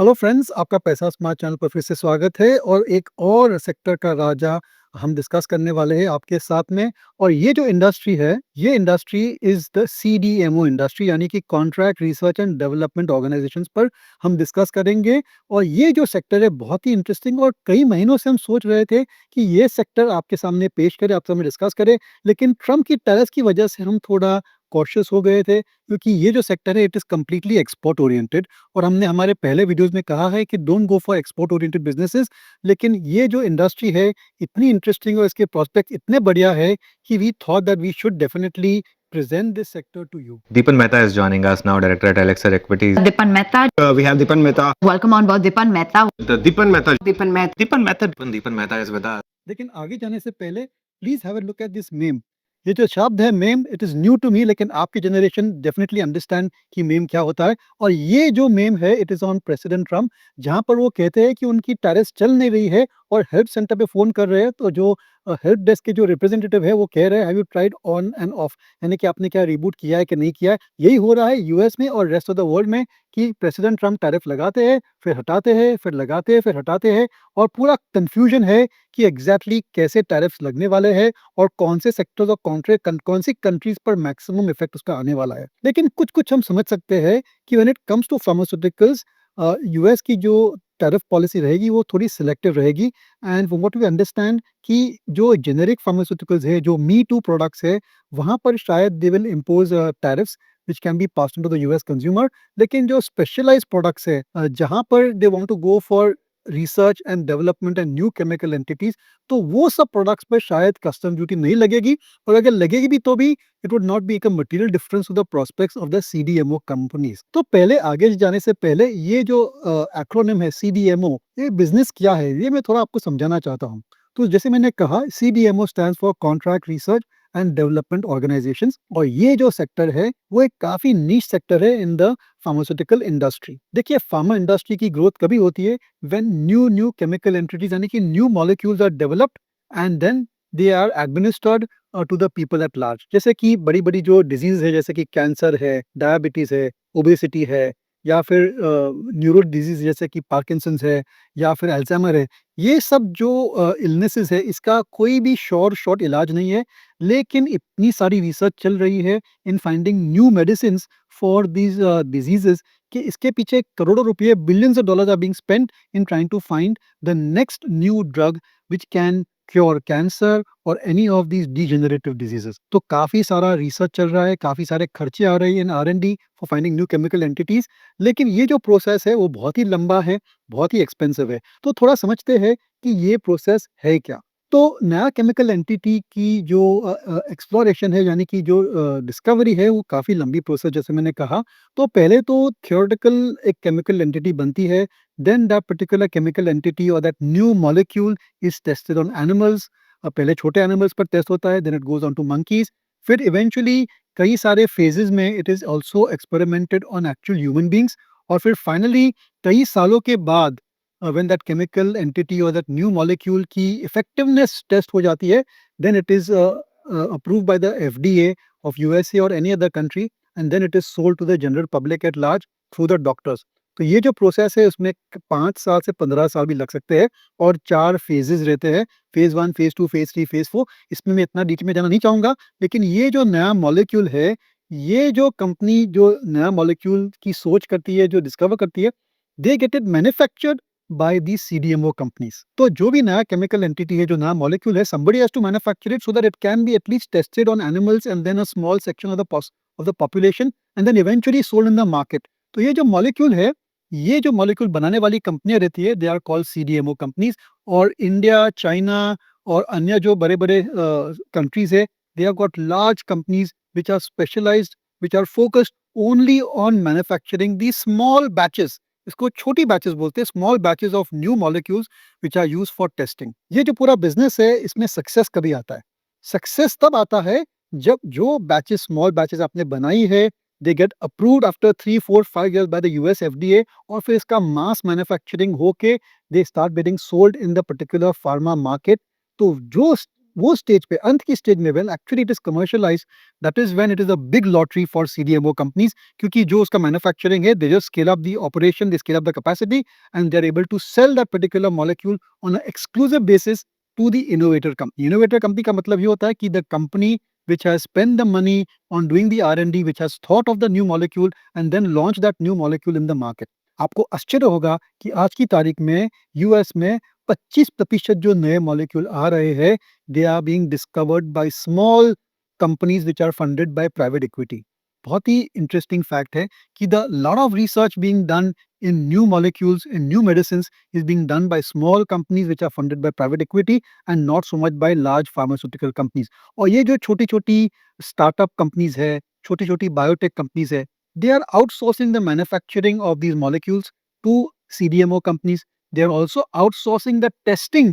Hello friends, आपका पैसा smart channel पर फिर से स्वागत है और एक और सेक्टर का राजा हम डिस्कस करने वाले हैं आपके साथ में। और ये जो इंडस्ट्री है, ये industry is the CDMO industry, यानी कि contract research and development organisations पर हम डिस्कस करेंगे। और ये जो सेक्टर है बहुत ही इंटरेस्टिंग, और कई महीनों से हम सोच रहे थे कि ये सेक्टर आपके सामने पेश करें, आपके सामने डिस्कस करें। लेकिन ट्रम्प की टैरिफ्स की वजह से हम थोड़ा कॉशियस हो गए थे, क्योंकि ये जो सेक्टर है it is completely export oriented. और हमने हमारे पहले वीडियोस में कहा है कि don't go for export oriented businesses. लेकिन ये जो इंडस्ट्री है इतनी इंटरेस्टिंग और इसके प्रोस्पेक्ट इतने बढ़िया है कि we thought that we should definitely present this sector to you. Deepan Mehta is joining us now, director at Elixir Equities. Dipan Mehta. We have Dipan Mehta. Welcome on board Dipan Mehta. The Dipan Mehta. Dipan Mehta. Dipan Mehta. Dipan Mehta is with us. लेकिन आगे जाने से पहले please have a look at this meme. ये जो शब्द है meme, it is new to me, लेकिन आपकी जनरेशन डेफिनेटली अंडरस्टैंड कि मेम क्या होता है। और ये जो मेम है it is on president Trump, जहां पर वो कहते हैं कि उनकी टैरिफ चल नहीं रही है और हेल्प सेंटर पे फोन कर रहे हैं। तो जो हेल्प डेस्क के जो रिप्रेजेंटेटिव है वो कह रहे हैं have you tried on end of, यानी कि आपने क्या रिबूट किया है कि नहीं किया है। यही हो रहा है यूएस में और रेस्ट ऑफ द वर्ल्ड में कि प्रेसिडेंट ट्रम्प टैरिफ लगाते हैं, फिर हटाते हैं, फिर लगाते हैं, फिर हटाते हैं। और पूरा कंफ्यूजन है कि एग्जैक्टली कैसे टैरिफ्स लगने वाले हैं और कौन से सेक्टर्स और कौन सी कंट्रीज पर मैक्सिमम इफेक्ट उसका आने वाला है। लेकिन कुछ कुछ हम समझ सकते हैं कि when it comes to pharmaceuticals, US की जो टैरिफ पॉलिसी रहेगी वो थोड़ी सिलेक्टिव रहेगी। एंड व्हाट वी अंडरस्टैंड कि जो जेनेरिक फार्मास्यूटिकल्स है, जो मी टू प्रोडक्ट्स है, वहाँ पर शायद they will impose tariffs which can be passed on to the US consumer. लेकिन जो स्पेशलाइज्ड प्रोडक्ट्स है, जहाँ पर they want to go for research and development and new chemical entities, तो वो सब प्रोडक्ट्स पर शायद कस्टम ड्यूटी नहीं लगेगी। और अगर लगेगी भी तो भी इट वुड नॉट बी एक material difference to the prospects of the CDMO companies. तो पहले आगे जाने से पहले ये जो एक्रोनिम है सीडीएमओ, ये बिजनेस क्या है ये मैं थोड़ा आपको समझाना चाहता हूँ। तो जैसे मैंने कहा, CDMO stands for contract research and development organisations. और ये जो सेक्टर है वो एक काफी नीश सेक्टर है इन द फार्मास्यूटिकल इंडस्ट्री। देखिए, फार्मा इंडस्ट्री की ग्रोथ कभी होती है व्हेन न्यू केमिकल एंटिटीज, यानी कि new molecules are developed and then they are administered to the people at large. जैसे कि बड़ी बड़ी जो डिजीज है, जैसे कि कैंसर है, डायबिटीज है, ओबेसिटी है, या फिर न्यूरो डिजीज जैसे कि पार्किंसंस है, या फिर अल्जाइमर है। ये सब जो इलनेसेस है, इसका कोई भी शॉर्ट इलाज नहीं है। लेकिन इतनी सारी रिसर्च चल रही है in finding new medicine for these diseases कि इसके पीछे करोड़ों रुपए, billions of dollars are being spent in trying to find the next new drug which can cure cancer और any of these degenerative diseases. तो काफी सारा रिसर्च चल रहा है, काफी सारे खर्चे आ रहे हैं in R and D for finding new chemical entities. लेकिन ये जो प्रोसेस है वो बहुत ही लंबा है, बहुत ही एक्सपेंसिव है। तो थोड़ा समझते हैं कि ये प्रोसेस है क्या। तो नया केमिकल एंटिटी की जो एक्सप्लोरेशन है, यानी कि जो डिस्कवरी है, वो काफ़ी लंबी प्रोसेस, जैसे मैंने कहा। तो पहले तो थियोरेटिकल एक केमिकल एंटिटी बनती है, then that particular chemical entity और that new molecule is tested on animals. पहले छोटे एनिमल्स पर टेस्ट होता है, then it goes on to monkeys. फिर इवेंचुअली कई सारे फेजेस में it is also experimented on actual human beings. और फिर फाइनली कई सालों के बाद when that chemical entity or that new molecule की effectiveness test हो जाती है, then it is approved by the FDA of USA or any other country, and then it is sold to the general public at large through the doctors. तो ये जो process है उसमें 5 साल से 15 साल भी लग सकते हैं, और 4 फेजेस रहते हैं, फेज 1, फेज 2, फेज 3, फेज 4। इसमें मैं इतना डिटेल में जाना नहीं चाहूंगा। लेकिन ये जो नया मॉलिक्यूल है, ये जो कंपनी जो नया मॉलिक्यूल की सोच करती है, जो डिस्कवर करती है, they get it manufactured by these CDMO companies. तो जो भी नया केमिकल एंटिटी है, जो नया मॉलिक्यूल है, somebody has to manufacture it so that it can be at least tested on animals and then a small section of the population and then eventually sold in the market. तो ये जो molecule है, ये जो molecule बनाने वाली कंपनियां रहती है, they are called CDMO companies. और इंडिया, चाइना और अन्य जो बड़े बड़े कंट्रीज है, they have got large companies which are specialized, which are focused only on manufacturing the small batches. इसको छोटी बैचेस बोलते हैं, small batches of new molecules which are used for testing. ये जो पूरा बिजनेस है, इसमें सक्सेस कभी आता है? सक्सेस तब आता है जब जो बैचेस, स्मॉल बैचेस आपने बनाई है, they get approved after 3, 4, 5 years by the US FDA. और फिर इसका मास मैन्युफैक्चरिंग होके they start being sold in the particular pharma market. तो जो वो स्टेज पे अंत की स्टेज में when actually it is commercialised, that is when it is a big lottery for CDMO companies, क्योंकि जो उसका मैन्युफैक्चरिंग है, they just scale up the operation, they scale up the capacity and they are able to sell that particular molecule on a exclusive basis to the innovator company. Innovator company का मतलब ये होता है कि the company which has spent the money on doing the R&D, which has thought of the new molecule and then launched that new molecule in the market. आपको आश्चर्य होगा कि आज की तारीख में यूएस में 25% जो नए मॉलिक्यूल आ रहे हैं, they are being discovered by small companies which are funded by private equity. बहुत ही इंटरेस्टिंग फैक्ट है कि the lot of research being done in new molecules, in new medicines is being done by small companies which are funded by private equity and not so much by large pharmaceutical companies. और ये जो छोटी छोटी startup companies है, छोटी छोटी biotech companies है, they are outsourcing the manufacturing of these molecules to CDMO companies. They are also outsourcing the testing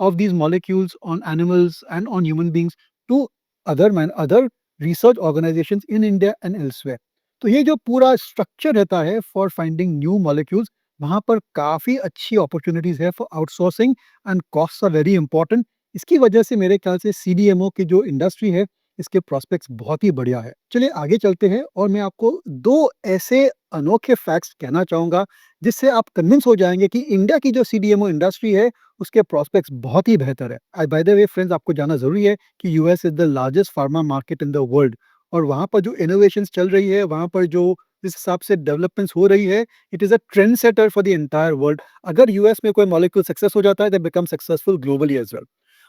of these molecules on animals and on human beings to other research organizations in India and elsewhere. तो ये जो पूरा structure रहता है for finding new molecules, वहाँ पर काफ़ी अच्छी अपॉर्चुनिटीज़ है for outsourcing and costs are very important. इसकी वजह से मेरे ख्याल से सीडीएमओ की जो इंडस्ट्री है, इसके प्रोस्पेक्ट्स बहुत ही बढ़िया है। चलिए आगे चलते हैं और मैं आपको 2 ऐसे अनोखे फैक्ट्स कहना चाहूँगा, जिससे आप कन्विंस हो जाएँगे कि इंडिया की जो सीडीएमओ इंडस्ट्री है, उसके प्रोस्पेक्ट्स बहुत ही बेहतर है। बाय द वे फ्रेंड्स, आपको जानना ज़रूरी है कि US is the largest pharma market in the world, और वहाँ पर जो इनोवेशंस चल रही है, वहाँ पर जो जिस हिसाब से डेवलपमेंट्स हो रही है, it is a trend setter for the entire world. अगर यूएस में कोई मॉलिक्यूल सक्सेस हो जाता है, they become successful globally as well.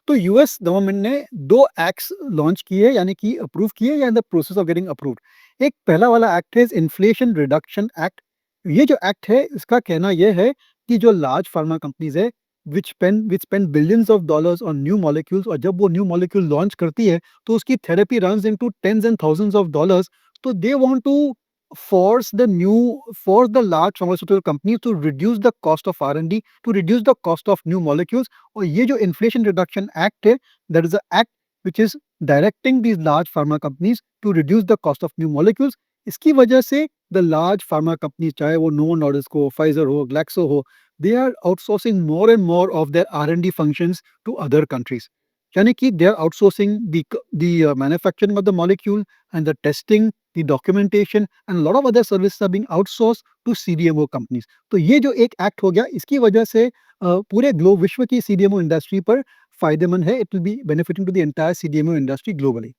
तो यूएस गवर्नमेंट ने 2 एक्ट्स लॉन्च किए, यानी कि अप्रूव किए या in the process of getting approved. एक पहला वाला एक्ट है इन्फ्लेशन रिडक्शन एक्ट। ये जो एक्ट है, इसका कहना ये है कि जो लार्ज फार्मा कंपनीज़ है, which spend billions of dollars on new molecules, और जब वो न्यू मॉलिक्यूल लॉन्च करती है, तो उसकी therapy runs into tens and thousands of dollars. तो they want to force the large pharmaceutical companies to reduce the cost of R&D, to reduce the cost of new molecules। और ये जो inflation reduction act है, that is the act which is directing these large pharma companies to reduce the cost of new molecules। इसकी वजह से the large pharma companies, चाहे वो novo Nordisk हो, फाइजर हो, ग्लैक्सो हो, they are outsourcing more and more of their R&D functions to other countries। यानी कि they are outsourcing the manufacturing of the molecule and the testing, the documentation and a lot of other services are being outsourced to CDMO companies। तो ये जो एक act हो गया, इसकी वजह से पूरे विश्व की CDMO इंडस्ट्री पर फायदेमंद है। It will be benefiting to the entire CDMO industry globally.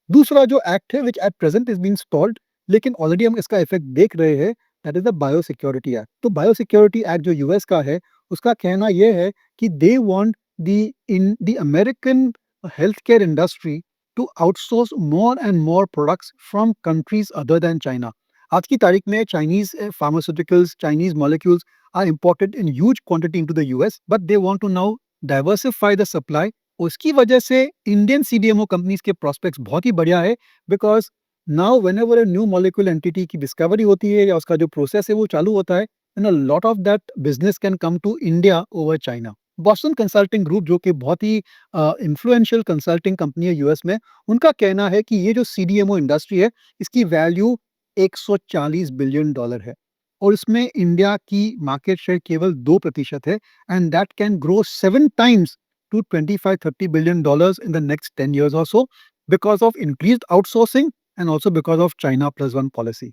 दूसरा जो एक्ट है which at present is being stalled, लेकिन ऑलरेडी हम इसका इफेक्ट देख रहे हैं, that is the biosecurity act. तो बायोसिक्योरिटी एक्ट जो यूएस का है, उसका कहना यह है कि they want the American health care industry to outsource more and more products from countries other than China. आज की तारीख में Chinese pharmaceuticals, Chinese molecules are imported in huge quantity into the US, but they want to now diversify the supply. उसकी वजह से Indian CDMO companies के prospects बहुत ही बढ़िया है, because now whenever a new molecule entity की discovery होती है या उसका जो प्रोसेस है वो चालू होता है, then a lot of that business can come to India over China. Boston Consulting Group, जो कि बहुत ही इन्फ्लुएंशियल कंसल्टिंग कंपनी है यूएस में, उनका कहना है कि ये जो सीडीएमओ इंडस्ट्री है, इसकी वैल्यू $140 बिलियन है, और इसमें इंडिया की मार्केट शेयर केवल 2% है, and that can grow 7 times to 25-30 billion dollars in the next 10 years or so, because of increased outsourcing and also because of China plus one policy।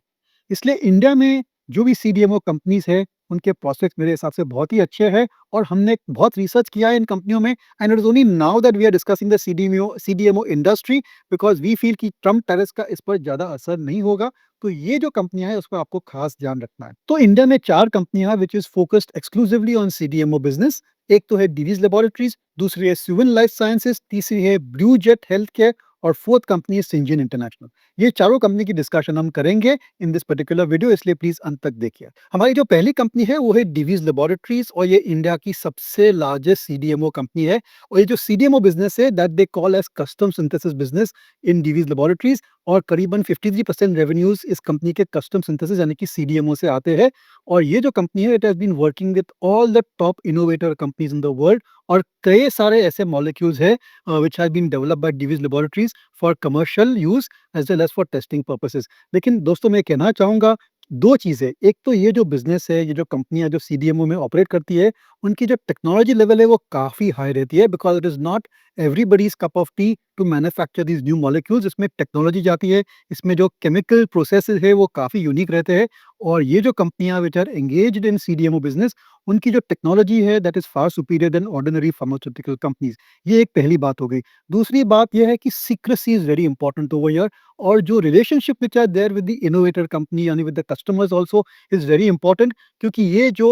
इसलिए India में जो भी सीडीएमओ कंपनीज है, उनके prospects मेरे हिसाब से बहुत ही अच्छे हैं, और हमने बहुत रिसर्च किया है इन कंपनियों में, and it is only now that we are discussing the CDMO industry, because we feel कि ट्रम्प टैरिफ्स का इस पर ज़्यादा असर नहीं होगा। तो ये जो कंपनियां हैं, उस पर आपको खास ध्यान रखना है। तो इंडिया में 4 कंपनियां हैं which is focused exclusively on CDMO business. एक तो है डीवीज लेबोरेटरीज, दूसरी है सुवेन लाइफ साइंसेज, तीसरी है ब्लू जेट हेल्थ केयर, और फोर्थ कंपनी है सिंजिन इंटरनेशनल। ये चारों कंपनी की डिस्कशन हम करेंगे इन दिस पर्टिकुलर वीडियो, इसलिए प्लीज अंत तक देखिए। हमारी जो पहली कंपनी है वो है डीवीज लेबोरेटरीज, और ये इंडिया की सबसे लार्जेस्ट सीडीएमओ कंपनी है। और ये जो सीडीएमओ बिजनेस है, that they call as custom synthesis business in Divi's laboratories, और करीबन 53% रेवेन्यूज इस कंपनी के कस्टम सिंथेसिस यानी कि सीडीएमओ से आते हैं। और ये जो कंपनी है, it has been working with all the top innovator companies in the world, और कई सारे ऐसे मॉलिक्यूल्स है which has been developed by Divi's Laboratories for commercial use as well as for testing purposes। लेकिन दोस्तों, मैं कहना चाहूँगा 2 चीज़ें। एक तो ये जो बिज़नेस है, ये जो कंपनियाँ जो सीडीएमओ में ऑपरेट करती है, उनकी जो टेक्नोलॉजी लेवल है वो काफ़ी हाई रहती है, because it is not everybody's cup of tea to manufacture these new molecules. इसमें टेक्नोलॉजी जाती है, इसमें जो केमिकल प्रोसेसेस है वो काफ़ी यूनिक रहते हैं, और ये जो कंपनियाँ which are engaged in CDMO business, उनकी जो टेक्नोलॉजी है that is far superior than ordinary pharmaceutical companies. ये एक पहली बात हो गई। दूसरी बात ये है कि secrecy is very important over here, और जो relationship which are there with the innovator company यानी with the customers also is very important, क्योंकि ये जो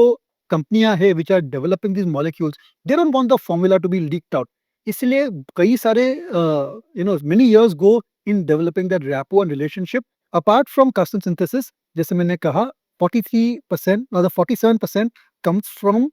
कंपनियाँ हैं which are developing these molecules, they don't want the formula to be leaked out. इसलिए कई सारे many years go in developing that rapport and relationship. Apart from custom synthesis, जैसे मैंने कहा 43% और the 47% comes from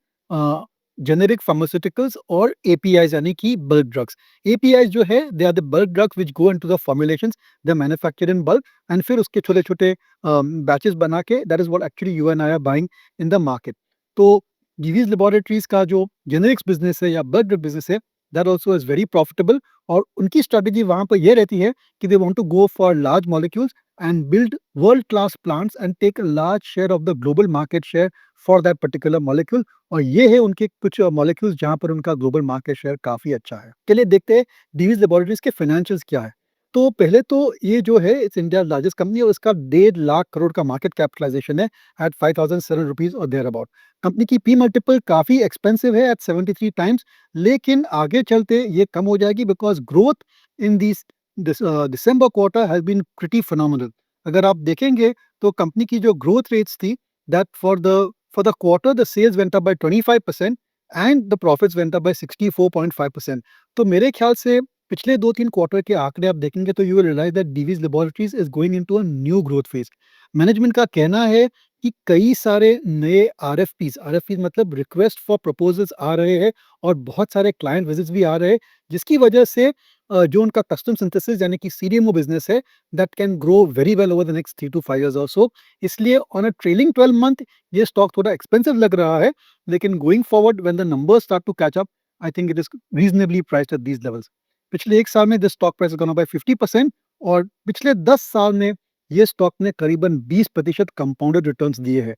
generic pharmaceuticals और APIs यानी कि बल्क ड्रग्स। एपीआईज जो है they are the bulk drugs which go into the formulations, they are manufactured in bulk, and फिर उसके छोटे-छोटे बैचेस बना के that is what actually you and I are buying in the market. तो Divi's laboratories का जो जेनेरिक्स बिज़नेस है या बल्क ड्रग बिज़नेस है, that also is very profitable, और उनकी स्ट्रैटेजी वहाँ पर ये रहती है कि they want to go for large molecules and build world class plants and take a large share of the global market share for that particular molecule। और ये है उनके कुछ मॉलिक्यूल्स जहाँ पर उनका ग्लोबल मार्केट शेयर काफ़ी अच्छा है। चलिए देखते हैं डीवीज लेबोरेटरीज के फाइनेंशियल्स क्या है। तो पहले तो ये जो है इट्स इंडिया लार्जेस्ट कंपनी, और इसका 1.5 करोड़ का मार्केट कैपिटलाइजेशन है एट 5,700 रुपीज़ और देयर अबाउट। कंपनी की पी मल्टीपल काफ़ी एक्सपेंसिव है एट 73 टाइम्स, लेकिन आगे चलते ये कम हो जाएगी because growth in December quarter has been pretty phenomenal. अगर आप देखेंगे तो कंपनी की जो ग्रोथ रेट्स थी, that for the quarter the sales went up by 25% and the profits went up by 64.5%। तो मेरे ख्याल से पिछले 2-3 क्वार्टर के आंकड़े आप देखेंगे तो you will realize that Divi's laboratories is going into a new growth phase. Management का कहना है कि कई सारे नए आरएफपीज मतलब रिक्वेस्ट फॉर प्रपोजल्स आ रहे हैं, और बहुत सारे क्लाइंट विजिट्स भी आ रहे हैं, जिसकी वजह से जो उनका कस्टम सिंथेसिस यानी कि सीडीएमओ बिजनेस है, that can grow very well over the next 3 to 5 years और सो। इसलिए ऑन अ ट्रेलिंग 12 मंथ ये स्टॉक थोड़ा एक्सपेंसिव लग रहा है, लेकिन going forward when the numbers start to catch up, I think it is reasonably priced at these levels. पिछले 1 साल में this stock price gone up by 50%, और पिछले 10 साल में ये स्टॉक ने करीबन 20% कंपाउंडेड रिटर्न्स दिए हैं।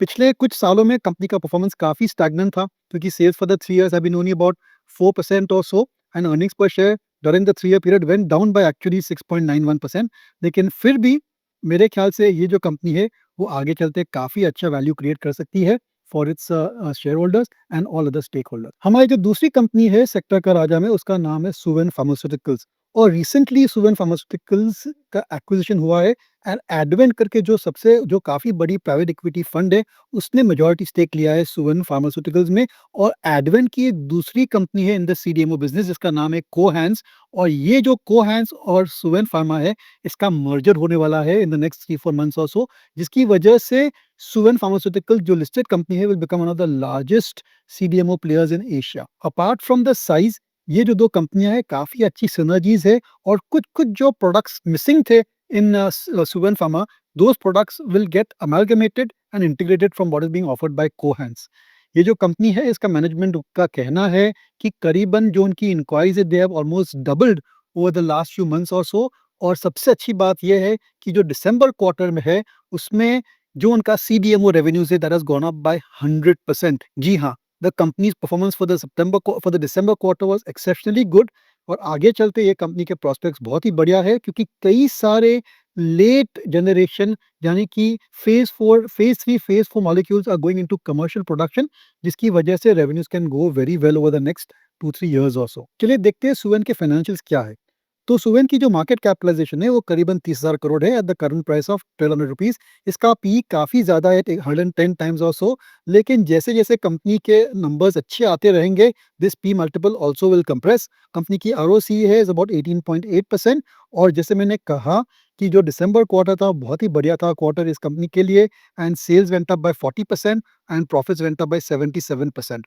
पिछले कुछ सालों में कंपनी का परफॉर्मेंस काफ़ी स्टैग्नेंट था, क्योंकि sales for the 3 years have been only about 4% और so, and earnings per share during the 3 year period went down by actually 6.91%। लेकिन फिर भी मेरे ख्याल से ये जो कंपनी है वो आगे चलते काफ़ी अच्छा वैल्यू क्रिएट कर सकती है for its shareholders and all other stakeholders. हमारी जो दूसरी कंपनी है सेक्टर का राजा में, उसका नाम है सुवेन फार्मास्यूटिकल्स, और रिसेंटली सुवेन फार्मास्यूटिकल्स का एक्विजिशन हुआ है, एंड एडवेंट करके जो काफ़ी बड़ी प्राइवेट इक्विटी फंड है, उसने मेजॉरिटी स्टेक लिया है सुवेन फार्मास्यूटिकल्स में। और एडवेंट की एक दूसरी कंपनी है इन द सीडीएमओ बिजनेस जिसका नाम है कोहैंस, और ये जो कोहैंस और सुवेन फार्मा है, इसका मर्जर होने वाला है इन द नेक्स्ट 3-4 मंथ्स और सो, जिसकी वजह से सुवेन फार्मास्यूटिकल जो लिस्टेड कंपनी है will become one of the largest CDMO players in Asia. Apart from the size, ये जो दो कंपनियां हैं काफ़ी अच्छी सिनर्जीज है, और कुछ कुछ जो प्रोडक्ट्स मिसिंग थे in Suven Pharma, those products will get amalgamated and integrated from what is being offered by Cohance। ये जो कंपनी है इसका मैनेजमेंट का कहना है कि करीबन जो उनकी इंक्वायरीज है they have almost doubled over the last few months और सो। और सबसे अच्छी बात यह है कि जो दिसंबर क्वार्टर में है उसमें जो उनका सीडीएमओ रेवेन्यूज है that has gone up bye 100%। जी हाँ, the companies performance for the December quarter was exceptionally good, और आगे चलते ये कंपनी के प्रोस्पेक्ट्स बहुत ही बढ़िया है, क्योंकि कई सारे लेट जनरेशन यानी कि phase 3 phase 4 molecules are going into commercial production, जिसकी वजह से revenues can go very well over the next 2-3 years और सो। चलिए देखते हैं सुवेन के फाइनेंशियल्स क्या है। तो सुवेन की जो मार्केट कैपिटलाइजेशन है वो करीबन 30,000 करोड़ है at the current price of 1200 rupees. इसका पी काफ़ी ज़्यादा है 110 टाइम्स और सो, लेकिन जैसे जैसे कंपनी के नंबर्स अच्छे आते रहेंगे this P multiple also will compress. Company की आरओसी है इज अबाउट 18.8%, और जैसे मैंने कहा कि जो दिसंबर क्वार्टर था बहुत ही बढ़िया था क्वार्टर इस कंपनी के लिए, and sales went up by 40% and profits went up by 77%।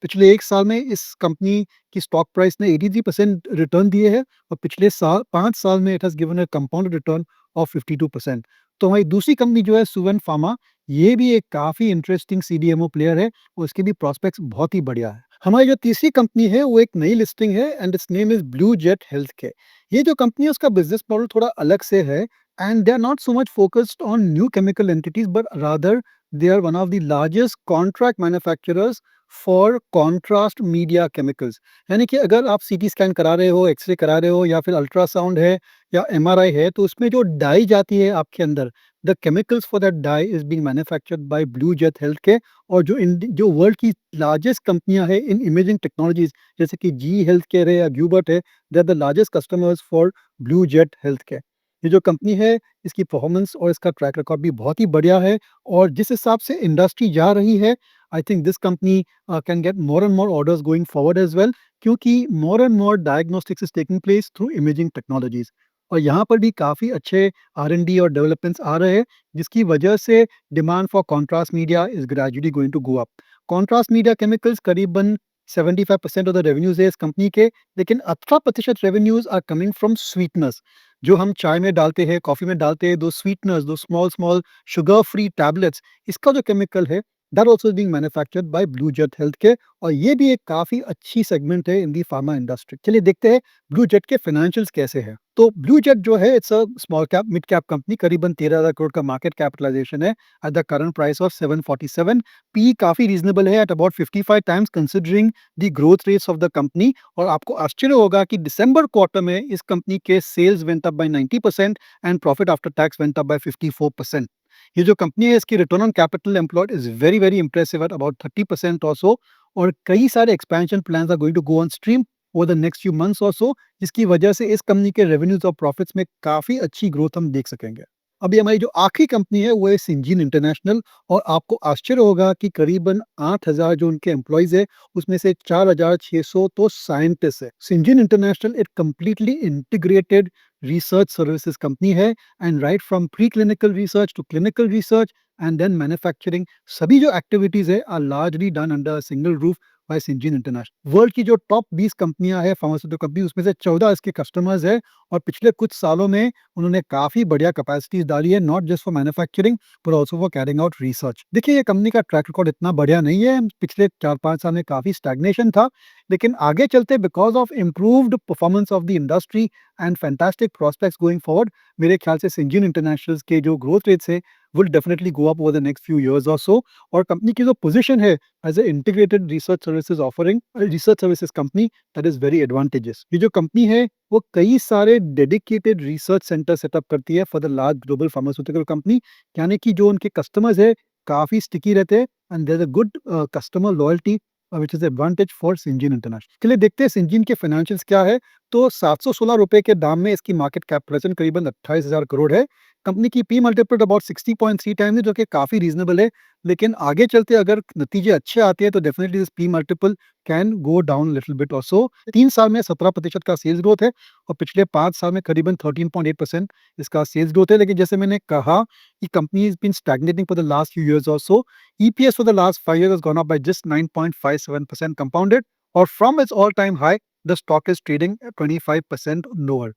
पिछले 1 साल में इस कंपनी की स्टॉक प्राइस ने 83% रिटर्न दिए हैं, और पिछले 5 साल में it has given a compounded return of 52%। तो हमारी दूसरी कंपनी जो है सुवेन फार्मा, ये भी एक काफ़ी इंटरेस्टिंग सीडीएमओ प्लेयर है, और इसके भी प्रॉस्पेक्ट्स बहुत ही बढ़िया है। हमारी जो तीसरी कंपनी है वो एक नई लिस्टिंग है, and it's name is blue Jet health care. ये जो कंपनी है उसका बिजनेस मॉडल थोड़ा अलग से है, and they are not so much focused on new chemical entities, but rather they are one of the largest contract manufacturers for contrast media chemicals. यानी कि अगर आप सीटी स्कैन करा रहे हो, एक्सरे करा रहे हो या फिर अल्ट्रासाउंड है या एमआरआई है, तो उसमें जो डाई जाती है आपके अंदर, the chemicals for that dye is being manufactured by Blue Jet Health के। और जो वर्ल्ड की लार्जेस्ट कंपनियां है इन इमेजिंग टेक्नोलॉजीज, जैसे कि जी हेल्थ केयर है या ग्यूबर्ट है, they are the largest customers for Blue Jet Health के। ये जो कंपनी है, इसकी परफॉर्मेंस और इसका ट्रैक रिकॉर्ड भी बहुत ही बढ़िया है। और जिस हिसाब से इंडस्ट्री जा रही है, I think this company can get more and more orders going forward as well, क्योंकि more and more diagnostics is taking place through imaging technologies. और यहाँ पर भी काफ़ी अच्छे R&D और डेवलपमेंट्स आ रहे हैं, जिसकी वजह से demand for contrast media is gradually going to go up. Contrast media chemicals करीबन 75% ऑफ द रेवेन्यूज है इस कंपनी के, लेकिन 18% revenues are coming from sweeteners, जो हम चाय में डालते हैं, कॉफ़ी में डालते हैं, दो स्वीटनर्स, दो small small sugar free tablets, इसका जो केमिकल है, that also is being manufactured by Blue Jet Health के। और ये भी एक काफ़ी अच्छी सेगमेंट है इन दी फार्मा इंडस्ट्री। चलिए देखते हैं ब्लू जेट के फाइनेंशियल्स कैसे हैं। तो ब्लू जेट जो है, it's a small cap mid cap company, करीबन 13,000 करोड़ का मार्केट कैपिटलाइजेशन है at the current price of 747। P काफ़ी रीजनेबल है at about 55 times considering the growth rates of the company. और आपको आश्चर्य होगा कि दिसंबर क्वार्टर में इस कंपनी के sales went up by 90% and profit after tax went up by 54%। ये जो कंपनी है, इसकी return on capital employed is very very impressive at about 30% और सो। और कई सारे expansion plans are going to go on stream over the next few months और so, जिसकी वजह से इस कंपनी के रेवेन्यूज और प्रॉफिट्स में काफ़ी अच्छी ग्रोथ हम देख सकेंगे। अभी हमारी जो आखिरी कंपनी है वो है सिंजीन इंटरनेशनल। और आपको आश्चर्य होगा कि करीबन 8,000 जो उनके एम्प्लॉयज है, उसमें से 4,600 तो साइंटिस्ट है। सिंजीन इंटरनेशनल एक completely integrated research services company है, and right from pre clinical research to clinical research and then manufacturing, सभी जो एक्टिविटीज है are largely done under single roof by Syngene International. World की जो टॉप 20 कंपनियां हैं फार्मास्यूटिकल कंपनी, उसमें से 14 इसके कस्टमर्स है। और पिछले कुछ सालों में उन्होंने काफी बढ़िया कैपेसिटीज डाली है, not just for manufacturing but also for carrying out research. देखिए, ये कंपनी का ट्रैक रिकॉर्ड इतना बढ़िया नहीं है, पिछले 4-5 साल में काफी स्टैग्नेशन था, लेकिन आगे चलते because of improved performance of the industry and fantastic prospects going forward, मेरे ख्याल से सिंजीन इंटरनेशनल के जो ग्रोथ रेट्स है will definitely go up over the next few years or so। और कंपनी की जो पोजीशन है as a integrated research services offering, research services company, that is very advantages. ये जो कंपनी है वो कई सारे डेडिकेटेड रिसर्च सेंटर सेटअप करती है for the large global pharmaceutical company, यानी कि जो उनके कस्टमर्स है काफी स्टिकी रहते हैं, and there is a good customer loyalty which is advantage for Syngene International. चलिए देखते हैं सिंजीन के फाइनेंशियल्स क्या है। तो 716 रुपए के दाम में इसकी मार्केट कैपिटलाइजेशन करीबन 28,000 करोड़ है। कंपनी की पी मल्टीपल अबाउट 60.3 टाइम्स है, जो कि काफी रीजनेबल है। लेकिन आगे चलते अगर नतीजे अच्छे आते हैं तो definitely this P multiple can go down little bit और सो। 3 साल में 17% का सेल्स ग्रोथ है और पिछले 5 साल में करीबन 13.8% इसका सेल्स ग्रोथ है। लेकिन जैसे मैंने कहा कि company is been stagnating for the last few years और so. EPS for the last 5 years has gone up by just 9.57% compounded, और from its all-time high, the stock is trading at 25% lower।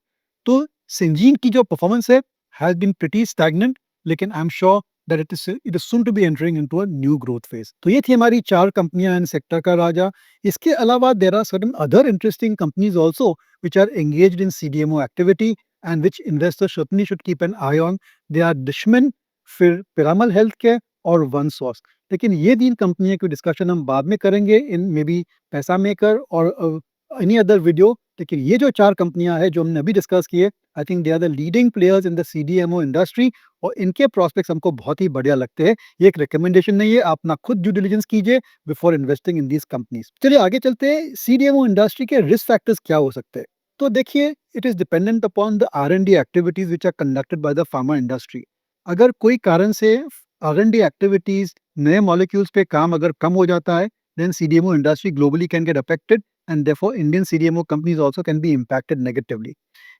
तो सिंजीन की जो performance है has been pretty stagnant, लेकिन I am sure that it is soon to be entering into a new growth phase। तो ये थी हमारी 4 कंपनियां इन सेक्टर का राजा। इसके अलावा there are certain other interesting companies also which are engaged in CDMO activity and which investors certainly should keep an eye on। They are Dishman, फिर Piramal health care और वन सॉस। लेकिन ये 3 कंपनियों की discussion हम बाद में करेंगे इन मे बी पैसा मेकर और एनी अदर वीडियो। लेकिन ये जो 4 कंपनियां हैं जो हमने अभी डिस्कस किए, I think they are the leading players in the CDMO industry, और इनके प्रोस्पेक्ट्स हमको बहुत ही बढ़िया लगते हैं। ये एक रिकमेंडेशन नहीं है, आप ना खुद ड्यू डिलिजेंस कीजिए before investing in these companies. चलिए आगे चलते हैं, CDMO इंडस्ट्री के रिस्क फैक्टर्स क्या हो सकते हैं। तो देखिए, it is dependent upon the R&D activities which are conducted by the pharma industry. अगर कोई कारण से R&D एक्टिविटीज, नए मॉलिक्यूल्स पे काम अगर कम हो जाता है, then CDMO industry globally can get affected and therefore Indian CDMO companies also can be impacted negatively।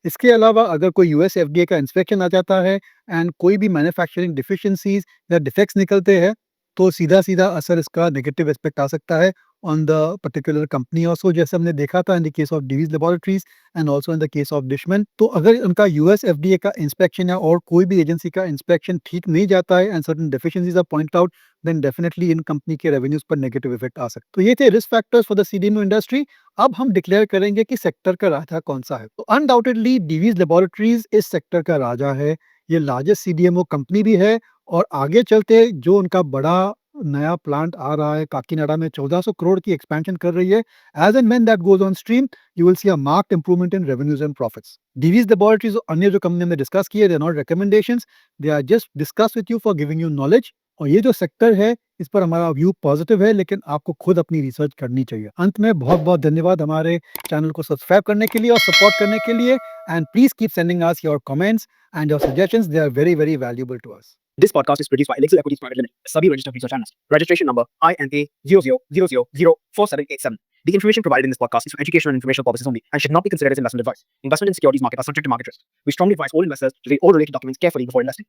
इसके अलावा अगर कोई US FDA का इंस्पेक्शन आ जाता है एंड कोई भी मैन्युफैक्चरिंग डिफिशिएंसीज या डिफेक्ट्स निकलते हैं, तो सीधा सीधा असर इसका नेगेटिव एस्पेक्ट आ सकता है on the particular company also, जैसे हमने देखा था in the case of Divi's Laboratories and also in the case of Dishman. तो अगर उनका US FDA का इंस्पेक्शन या और कोई भी एजेंसी का इंस्पेक्शन ठीक नहीं जाता है and certain deficiencies are point out, then definitely इन कंपनी के रेवेन्यूज पर नेगेटिव इफेक्ट आ सकता है। तो ये थे risk factors for the CDMO industry. अब हम डिक्लेयर करेंगे कि सेक्टर का राजा कौन सा है। तो अनडाउटेडली डिवीज लेबोरेटरीज इस सेक्टर का राजा है। ये लार्जेस्ट CDMO कंपनी भी है, और आगे चलते जो उनका बड़ा नया प्लांट आ रहा है काकीनाडा में 1400 करोड़ की एक्सपेंशन कर रही है. As and when that goes on stream you will see a marked improvement in revenues and profits. Divi's laboratories अन्य जो कंपनी हमने डिस्कस किए, they are not recommendations, they are just discuss with you for giving you knowledge. और ये जो sector है इस पर हमारा व्यू पॉजिटिव है, लेकिन आपको खुद अपनी रिसर्च करनी चाहिए. अंत में बहुत बहुत धन्यवाद हमारे चैनल को सब्सक्राइब करने के लिए और सपोर्ट करने के लिए. And please keep sending us your comments and your suggestions, they are very very valuable to us. This podcast is produced by Elixir Equities Private Limited, SEBI registered research analyst. Registration number INA 0000047887. The information provided in this podcast is for educational and informational purposes only and should not be considered as investment advice. Investment in securities market are subject to market risk. We strongly advise all investors to read all related documents carefully before investing.